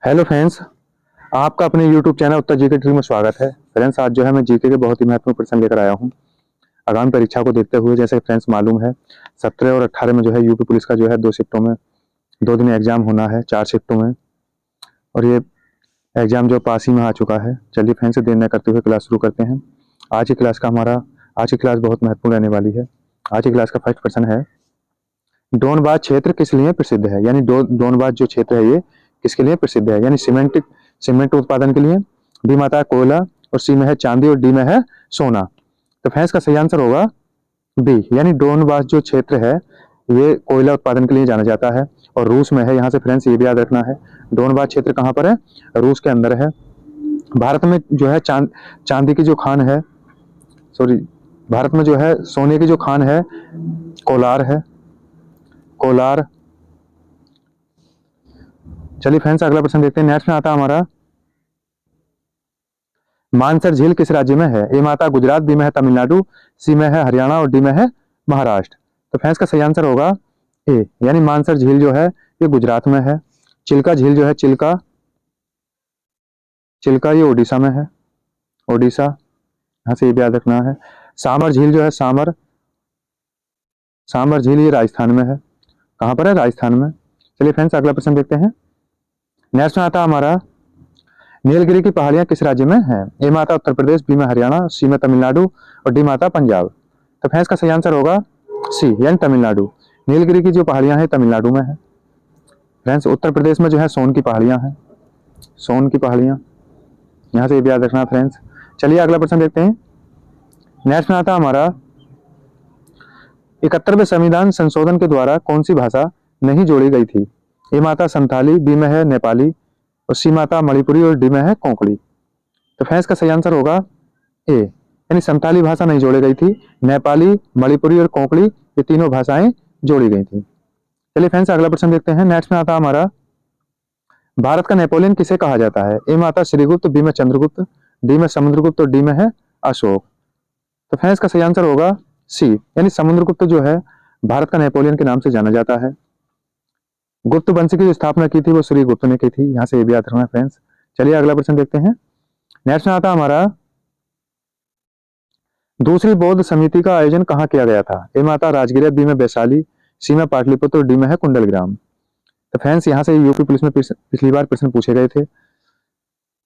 Hello friends, आपका अपने YouTube channel उत्तर GK trick में स्वागत है। फ्रेंड्स, आज जो है मैं जीके के बहुत ही महत्वपूर्ण प्रश्न लेकर आया हूं आगामी परीक्षा को देखते हुए। जैसे फ्रेंड्स मालूम है 17 और 18 में जो है यूपी पुलिस का जो है 2 शिफ्टों में 2 दिन एग्जाम होना है, 4 शिफ्टों में, और ये एग्जाम जो पास ही में आ चुका है। चलिए फ्रेंड्स, देर न करते हुए क्लास शुरू करते हैं। आज की क्लास बहुत महत्वपूर्ण रहने वाली है। आज की क्लास का फर्स्ट प्रश्न है, डोनबास क्षेत्र किस लिए प्रसिद्ध है? यानी डोनबास जो क्षेत्र है ये किसके लिए प्रसिद्ध है? यानी सीमेंट उत्पादन के लिए, बी में आता है कोयला, और सी में है चांदी, और डी में है सोना। तो फ्रेंड्स का सही आंसर होगा बी, यानी डोनबास जो क्षेत्र है ये कोयला उत्पादन के लिए जाना जाता है और रूस में है। यहाँ से फ्रेंड्स ये भी याद रखना है, डोनबास क्षेत्र कहाँ पर है? रूस के अंदर है। भारत में जो है चांदी की जो खान है, सॉरी, भारत में जो है सोने की जो खान है कोलार है, कोलार। चलिए फ्रेंड्स, अगला प्रश्न देखते हैं। नेक्स्ट में आता है हमारा, मानसर झील किस राज्य में है? ए में आता है गुजरात, बी में है तमिलनाडु, सी में है हरियाणा, और डी में है महाराष्ट्र। तो फ्रेंड्स का सही आंसर होगा ए, यानी मानसर झील जो है ये गुजरात में है। चिल्का झील जो है, चिल्का ये ओडिशा में है, ओडिशा। यहाँ से ये भी याद रखना है। सामर झील जो है, सामर झील ये राजस्थान में है। कहाँ पर है? राजस्थान में। चलिए फ्रेंड्स, अगला प्रश्न देखते हैं। नेक्स्ट में आता है हमारा, नीलगिरी की पहाड़ियां किस राज्य में है? ए में आता उत्तर प्रदेश, बी में हरियाणा, सी में तमिलनाडु, और डी में आता पंजाब। तो फ्रेंड्स का सही आंसर होगा सी, यानी तमिलनाडु। नीलगिरी की जो पहाड़ियां हैं तमिलनाडु में है। फ्रेंड्स, उत्तर प्रदेश में जो है सोन की पहाड़ियां हैं, सोन की पहाड़ियां। यहाँ से ये भी याद रखना फ्रेंड्स। चलिए अगला प्रश्न देखते हैं। नेक्स्ट में आता हमारा, 71वें संविधान संशोधन के द्वारा कौन सी भाषा नहीं जोड़ी गई थी? ए में आता संथाली, बी में है नेपाली, और सी में आता मणिपुरी, और डी में है कोंकणी। तो फ्रेंड्स का सही आंसर होगा ए, यानी संथाली भाषा नहीं जोड़ी गई थी। नेपाली, मणिपुरी और कोंकणी ये तीनों भाषाएं जोड़ी गई थी। चलिए फ्रेंड्स, अगला प्रश्न देखते हैं। नेक्स्ट में आता हमारा, भारत का नेपोलियन किसे कहा जाता है? ए में आता श्रीगुप्त, बी में चंद्रगुप्त, डी में समुद्रगुप्त, और डी में है अशोक। तो फ्रेंड्स का सही आंसर होगा सी, यानी समुद्रगुप्त जो है भारत का नेपोलियन के नाम से जाना जाता है। गुप्त वंश की जो स्थापना की थी वो श्रीगुप्त ने की थी। यहाँ से ये भी याद रखना फ्रेंड्स। चलिए अगला प्रश्न देखते हैं। नेक्स्ट में आता हमारा, दूसरी बौद्ध समिति का आयोजन कहाँ किया गया था? ए में आता राजगीर, बी में वैशाली, सी में पाटलिपुत्र, और डी में है कुंडलग्राम। तो फ्रेंड्स यहाँ से यूपी पुलिस में पिछली बार प्रश्न पूछे गए थे, तो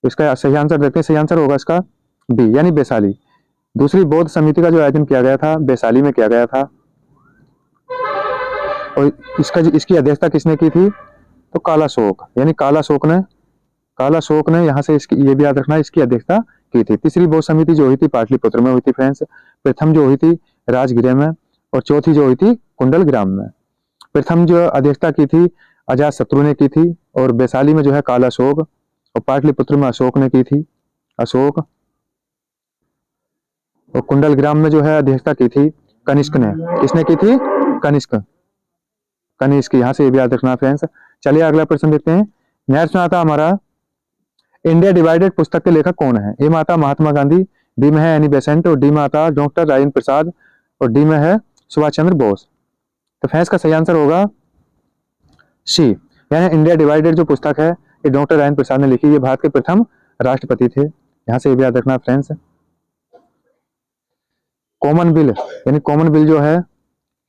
इसका सही आंसर देखते हैं। सही आंसर होगा इसका बी, यानी वैशाली। दूसरी बौद्ध समिति का जो आयोजन किया गया था वैशाली में किया गया था। और इसकी अध्यक्षता किसने की थी? तो कालाशोक, यानी कालाशोक ने यहाँ से इसकी ये भी याद रखना है, इसकी अध्यक्षता की थी। तीसरी बौद्ध समिति जो हुई थी पाटलिपुत्र में हुई थी फ्रेंड्स। प्रथम जो हुई थी राजगृह में, और चौथी जो हुई थी कुंडलग्राम में। प्रथम जो अध्यक्षता की थी अजात शत्रु ने की थी, और वैशाली में जो है कालाशोक, और पाटलिपुत्र में अशोक ने की थी, अशोक। और कुंडलग्राम में जो है अध्यक्षता की थी कनिष्क ने। किसने की थी? कनिष्क। यहाँ से ये भी याद रखना फ्रेंड्स। चलिए अगला प्रश्न देखते हैं। नेक्स्ट में आता हमारा, इंडिया डिवाइडेड पुस्तक के लेखक कौन है? ए में आता महात्मा गांधी, बी में है एनी बेसेंट, और डी में आता डॉक्टर राजेंद्र प्रसाद, और डी में है सुभाष चंद्र बोस। तो फ्रेंड्स का सही आंसर होगा सी, यानी इंडिया डिवाइडेड जो पुस्तक है ये डॉक्टर राजेंद्र प्रसाद ने लिखी। ये भारत के प्रथम राष्ट्रपति थे। यहाँ से ये भी याद रखना फ्रेंड्स। कॉमन बिल, यानी कॉमन बिल जो है,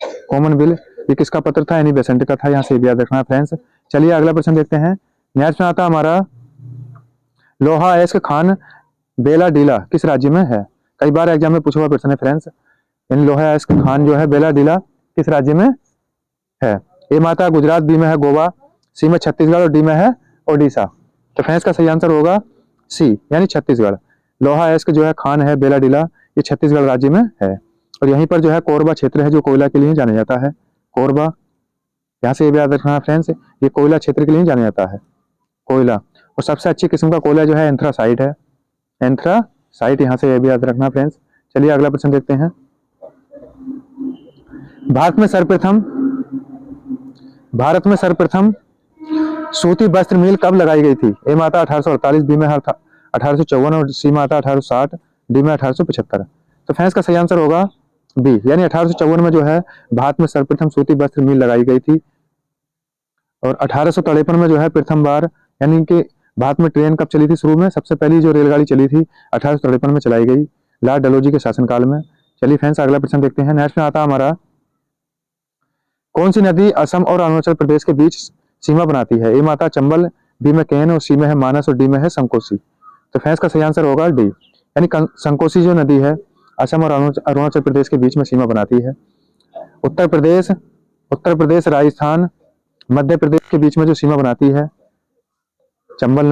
कॉमन बिल ये किसका पत्र था? एनी बेसेंट का था। यहाँ से भी याद रखना फ्रेंड्स। चलिए अगला प्रश्न देखते हैं। नेक्स्ट में आता हमारा, लोहा अयस्क खान बेला डीला किस राज्य में है? कई बार एग्जाम में पूछा हुआ प्रश्न है फ्रेंड्स। यानी लोहा अयस्क खान जो है बेला डीला किस राज्य में है? ए में आता गुजरात, बी में है गोवा, सी में छत्तीसगढ़, और डी में है ओडिशा। तो फ्रेंड्स का सही आंसर होगा सी, यानी छत्तीसगढ़। लोहा अयस्क जो है खान है बेला डीला, ये छत्तीसगढ़ राज्य में है। और यहीं पर जो है कोरबा क्षेत्र है जो कोयला के लिए जाना जाता है, कोरबा। यहाँ से ये भी याद रखना फ्रेंड्स, ये कोयला क्षेत्र के लिए जाना जाता है, कोयला। और सबसे अच्छी किस्म का कोयला जो है एंथ्रासाइट है, एंथ्रासाइट। यहाँ से ये भी याद रखना फ्रेंड्स। चलिए अगला प्रश्न देखते हैं। भारत में सर्वप्रथम सूती वस्त्र मिल कब लगाई गई थी? ए में आता 1848, बी में 1854, और सी में आता 1860, डी में 1875। तो फ्रेंड्स का सही आंसर होगा बी, यानी 1854 में जो है भारत में सर्वप्रथम सूती वस्त्र मिल लगाई गई थी। और 1853 में जो है प्रथम बार, यानी कि भारत में ट्रेन कब चली थी शुरू में? सबसे पहली जो रेलगाड़ी चली थी 1853 में चलाई गई, लॉर्ड डलहौजी के शासनकाल में। चलिए फ्रेंड्स अगला प्रश्न देखते हैं। नेक्स्ट में आता है हमारा, कौन सी नदी असम और अरुणाचल प्रदेश के बीच सीमा बनाती है? ए माता चंबल, बी में केन और सी में है मानस और डी में है संकोसी। तो फ्रेंड्स का सही आंसर होगा डी, यानी संकोसी जो नदी है असम और अरुणाचल प्रदेश के बीच में सीमा बनाती है। उत्तर प्रदेश राजस्थान मध्य प्रदेश के बीच में जो सीमा बनाती है चंबल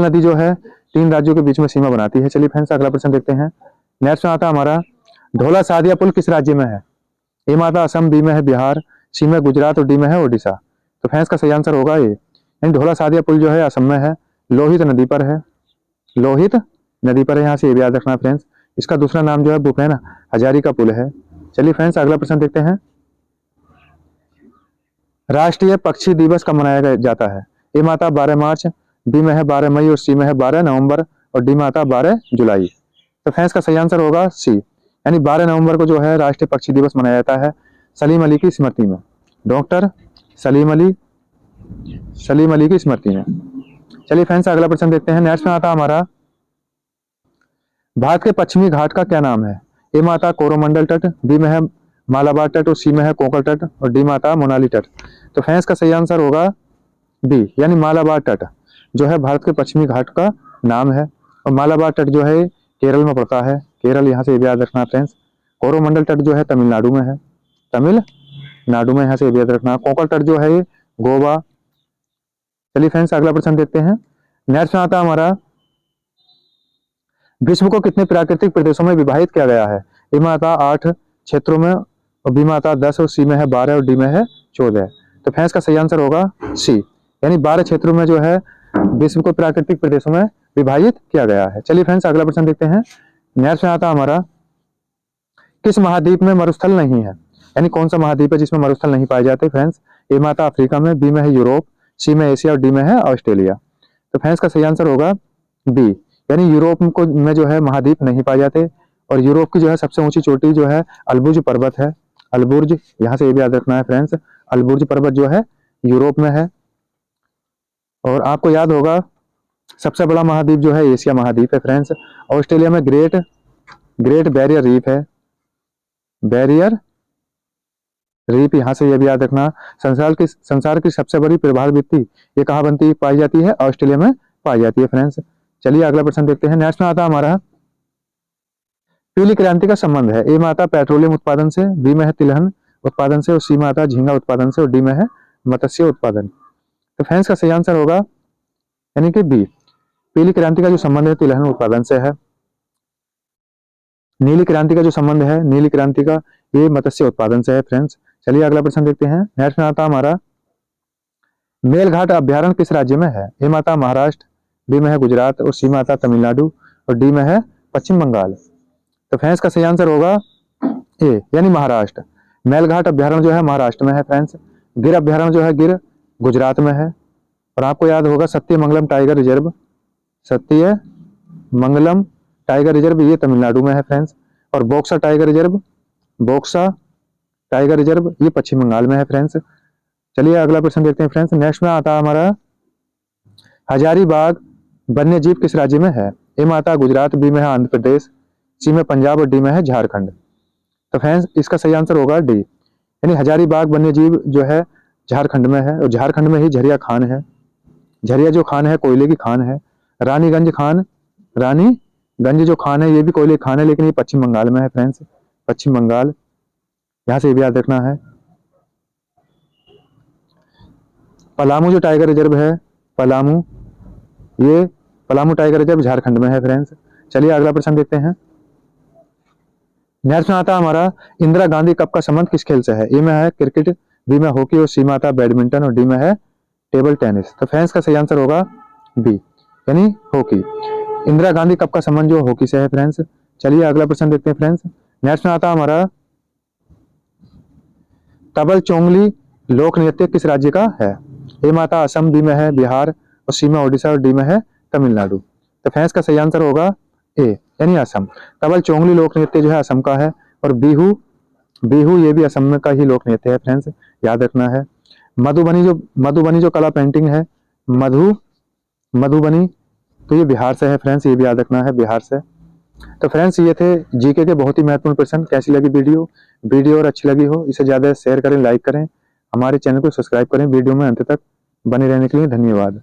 नदी जो है 3 राज्यों के बीच में सीमा बनाती है। चलिए फ्रेंड्स अगला प्रश्न देखते हैं। नेक्स्ट में आता है हमारा, ढोला सादिया पुल किस राज्य में है? ए माता असम, बी में है बिहार, सी में गुजरात और डी में है ओडिशा। तो फ्रेंड्स का सही आंसर होगा ए, यानी ढोला सादिया पुल जो है असम में है, लोहित नदी पर है, यहाँ से ये भी याद रखना फ्रेंड्स। इसका दूसरा नाम जो है भूपेन हजारिका पुल है। चलिए फ्रेंड्स अगला प्रश्न देखते हैं। राष्ट्रीय पक्षी दिवस कब मनाया जाता है? ए माता 12 मार्च, बी में है 12 मई और सी में है 12 नवंबर और डी माता 12 जुलाई। तो फ्रेंड्स का सही आंसर होगा सी, यानी 12 नवंबर को जो है राष्ट्रीय पक्षी दिवस मनाया जाता है सलीम अली की स्मृति में, डॉक्टर सलीम अली की स्मृति में। चलिए फ्रेंड्स अगला प्रश्न देखते हैं। नेक्स्ट में आता हमारा, भारत के पश्चिमी घाट का क्या नाम है? ए माता कोरोमंडल तट, बी में है मालाबार तट और सी में है कोंकण तट और डी माता मोनाली तट। तो फ्रेंड्स का सही आंसर होगा बी, यानी मालाबार तट जो है भारत के पश्चिमी घाट का नाम है। और मालाबार तट जो है केरल में पड़ता है, केरल, यहाँ से ये भी याद रखना फ्रेंड्स। कोरोमंडल तट जो है तमिलनाडु में है, यहाँ से ये भी याद रखना। कोंकण तट जो है गोवा। चलिए फ्रेंड्स अगला प्रश्न देखते हैं। नेक्स्ट में आता हमारा, विश्व को कितने प्राकृतिक प्रदेशों में विभाजित किया गया है? ए माता 8 क्षेत्रों में और बी माता 10 और सी में है 12 और डी में है 14। तो फ्रेंड्स का सही आंसर होगा सी, यानी 12 क्षेत्रों में जो है विश्व को प्राकृतिक प्रदेशों में विभाजित किया गया है। चलिए फ्रेंड्स अगला प्रश्न देखते हैं। नेक्स्ट में आता हमारा, किस महाद्वीप में मरुस्थल नहीं है? यानी कौन सा महाद्वीप है जिसमें मरुस्थल नहीं पाए जाते? फ्रेंड्स ए माता अफ्रीका में, बी में है यूरोप, सी में एशिया और डी में है ऑस्ट्रेलिया। तो फ्रेंड्स का सही आंसर होगा बी, यानी यूरोप में जो है महाद्वीप नहीं पाए जाते। और यूरोप की जो है सबसे ऊंची चोटी जो है अल्बुर्ज पर्वत है, अल्बुर्ज, यहाँ से ये भी याद रखना है फ्रेंड्स, अल्बुर्ज पर्वत जो है यूरोप में है। और आपको याद होगा सबसे बड़ा महाद्वीप जो है एशिया महाद्वीप है फ्रेंड्स। ऑस्ट्रेलिया में ग्रेट बैरियर रीफ है, यहाँ से ये भी याद रखना। संसार की सबसे बड़ी प्रवाल भित्ति ये कहाँ पाई जाती है? ऑस्ट्रेलिया में पाई जाती है फ्रेंड्स। चलिए अगला प्रश्न देखते हैं। नेक्स्ट में आता हमारा, पीली क्रांति का संबंध है? ए माता पेट्रोलियम उत्पादन से, बी में है तिलहन उत्पादन से और सी माता झींगा उत्पादन से और डी में है मत्स्य उत्पादन। तो फ्रेंड्स का सही आंसर होगा यानी कि बी, पीली क्रांति का जो संबंध है तिलहन उत्पादन से है। नीली क्रांति का जो संबंध है, नीली क्रांति का ये मत्स्य उत्पादन से है फ्रेंड्स। चलिए अगला प्रश्न देखते हैं। नेक्स्ट में आता हमारा, मेलघाट अभ्यारण्य किस राज्य में है? ए माता महाराष्ट्र, बी में है गुजरात और सी माता तमिलनाडु और डी में है पश्चिम बंगाल। तो फ्रेंड्स का सही आंसर होगा ए, यानी महाराष्ट्र। मेलघाट अभ्यारण्य जो है महाराष्ट्र में है फ्रेंड्स। गिर अभ्यारण्य जो है गिर गुजरात में है। और आपको याद होगा सत्यमंगलम टाइगर रिजर्व ये तमिलनाडु में है फ्रेंड्स। और बोक्सा टाइगर रिजर्व ये पश्चिम बंगाल में है फ्रेंड्स। चलिए अगला प्रश्न देखते हैं फ्रेंड्स। नेक्स्ट में आता है हमारा, हजारीबाग वन्य जीव किस राज्य में है? ए माता गुजरात, बी में है आंध्र प्रदेश, सी में पंजाब और डी में है झारखंड। तो फ्रेंड्स इसका सही आंसर होगा डी, यानी हजारीबाग वन्य जीव जो है झारखंड में है। और झारखंड में ही झरिया खान है, झरिया जो खान है कोयले की खान है। रानीगंज जो खान है ये भी कोयले की खान है, लेकिन ये पश्चिम बंगाल में है फ्रेंड्स, पश्चिम बंगाल, यहाँ से भी याद रखना है। पलामू जो टाइगर रिजर्व है, पलामू टाइगर रिजर्व झारखंड में है फ्रेंड्स। चलिए अगला प्रश्न देखते हैं। नेक्स्ट में आता है हमारा, इंदिरा गांधी कप का संबंध किस खेल से है? ए में है क्रिकेट, बी में हॉकी और सी में आता है बैडमिंटन और डी में है टेबल टेनिस। तो फ्रेंड्स का सही आंसर होगा बी, यानी हॉकी। इंदिरा गांधी कप का संबंध जो हॉकी से है फ्रेंड्स। चलिए अगला प्रश्न देखते हैं फ्रेंड्स। नेक्स्ट में आता है हमारा, तबल चोंगली लोक नृत्य किस राज्य का है? ए माता असम, बी में है बिहार और सी में ओडिशा और डी में है तमिलनाडु। तो फ्रेंड्स का सही आंसर होगा ए, यानी असम। तबल चोंगली लोक नृत्य जो है असम का है। और बिहू ये भी असम का ही लोक नृत्य है फ्रेंड्स, याद रखना है। मधुबनी जो कला पेंटिंग है मधु मधुबनी, तो ये बिहार से है फ्रेंड्स, ये भी याद रखना है, बिहार से। तो फ्रेंड्स ये थे जीके के बहुत ही महत्वपूर्ण प्रश्न। कैसी लगी वीडियो और अच्छी लगी हो इसे ज़्यादा शेयर करें, लाइक करें, हमारे चैनल को सब्सक्राइब करें। वीडियो में अंत तक बने रहने के लिए धन्यवाद।